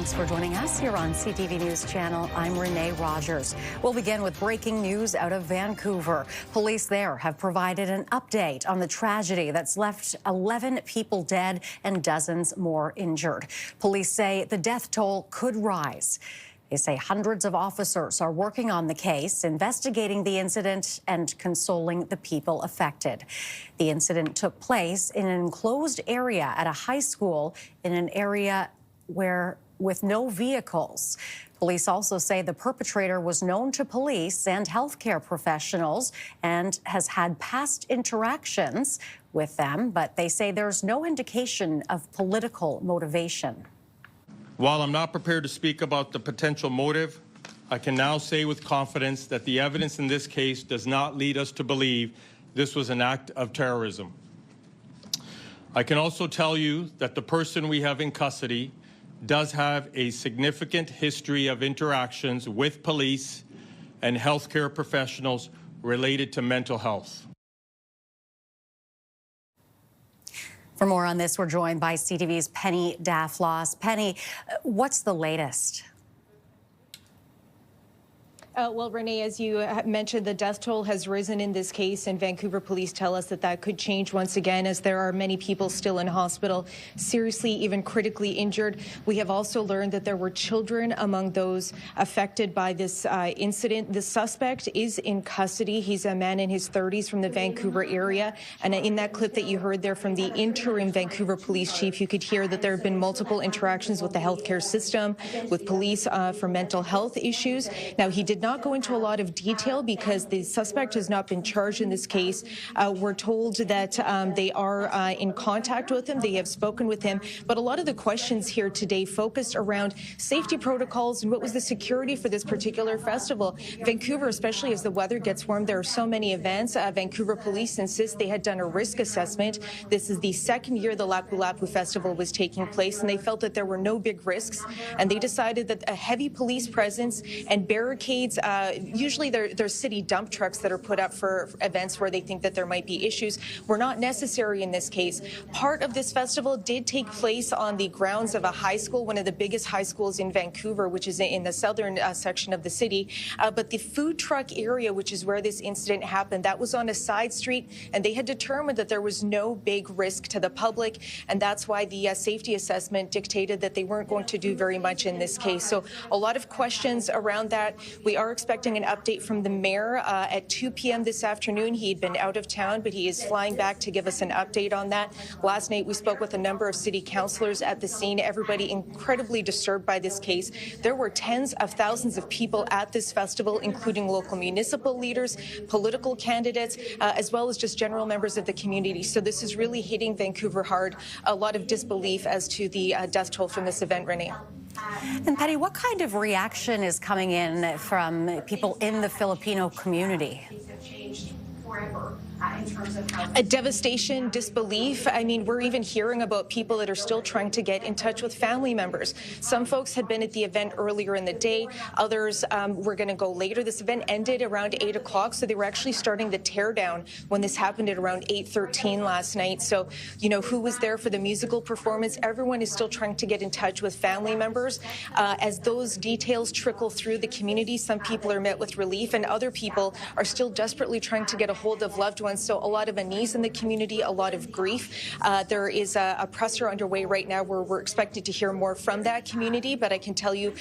Thanks for joining us here on CTV News Channel. I'm Renee Rogers. We'll begin with breaking news out of Vancouver. Police there have provided an update on the tragedy that's left 11 people dead and dozens more injured. Police say the death toll could rise. They say hundreds of officers are working on the case, investigating the incident and consoling the people affected. The incident took place in an enclosed area at a high school in an area with no vehicles. Police also say the perpetrator was known to police and healthcare professionals and has had past interactions with them, but they say there's no indication of political motivation. While I'm not prepared to speak about the potential motive, I can now say with confidence that the evidence in this case does not lead us to believe this was an act of terrorism. I can also tell you that the person we have in custody does have a significant history of interactions with police and healthcare professionals related to mental health. For more on this, we're joined by CTV's Penny Daflos. Penny, what's the latest? Well, Renee, as you mentioned, the death toll has risen in this case, and Vancouver police tell us that that could change once again, as there are many people still in hospital, seriously, even critically injured. We have also learned that there were children among those affected by this incident. The suspect is in custody. He's a man in his 30s from the Vancouver area. And in that clip that you heard there from the interim Vancouver police chief, you could hear that there have been multiple interactions with the healthcare system, with police for mental health issues. Now, he did not go into a lot of detail because the suspect has not been charged in this case. We're told that they are in contact with him. They have spoken with him. But a lot of the questions here today focused around safety protocols and what was the security for this particular festival. Vancouver, especially as the weather gets warm, there are so many events. Vancouver police insist they had done a risk assessment. This is the second year the Lapu Lapu festival was taking place, and they felt that there were no big risks. And they decided that a heavy police presence and barricades, usually there's city dump trucks that are put up for events where they think that there might be issues, were not necessary in this case. Part of this festival did take place on the grounds of a high school, one of the biggest high schools in Vancouver, which is in the southern section of the city. But the food truck area, which is where this incident happened, that was on a side street, and they had determined that there was no big risk to the public, and that's why the safety assessment dictated that they weren't going to do very much in this case. So a lot of questions around that. We are expecting an update from the mayor at 2 p.m. this afternoon. He had been out of town, but he is flying back to give us an update on that. Last night, we spoke with a number of city councillors at the scene, everybody incredibly disturbed by this case. There were tens of thousands of people at this festival, including local municipal leaders, political candidates, as well as just general members of the community. So this is really hitting Vancouver hard. A lot of disbelief as to the death toll from this event, Renee. And Penny, what kind of reaction is coming in from people in the Filipino community? A devastation, disbelief. I mean, we're even hearing about people that are still trying to get in touch with family members. Some folks had been at the event earlier in the day. Others were going to go later. This event ended around 8 o'clock, so they were actually starting the teardown when this happened at around 8:13 last night. So, you know, who was there for the musical performance? Everyone is still trying to get in touch with family members. As those details trickle through the community, some people are met with relief, and other people are still desperately trying to get a hold of loved ones. So a lot of unease in the community, a lot of grief. There is a presser underway right now where we're expected to hear more from that community, but I can tell you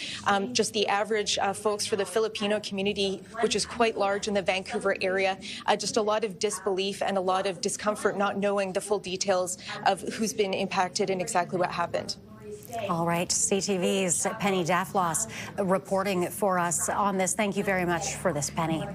just the average folks for the Filipino community, which is quite large in the Vancouver area, just a lot of disbelief and a lot of discomfort not knowing the full details of who's been impacted and exactly what happened. All right, CTV's Penny Daflos reporting for us on this. Thank you very much for this, Penny.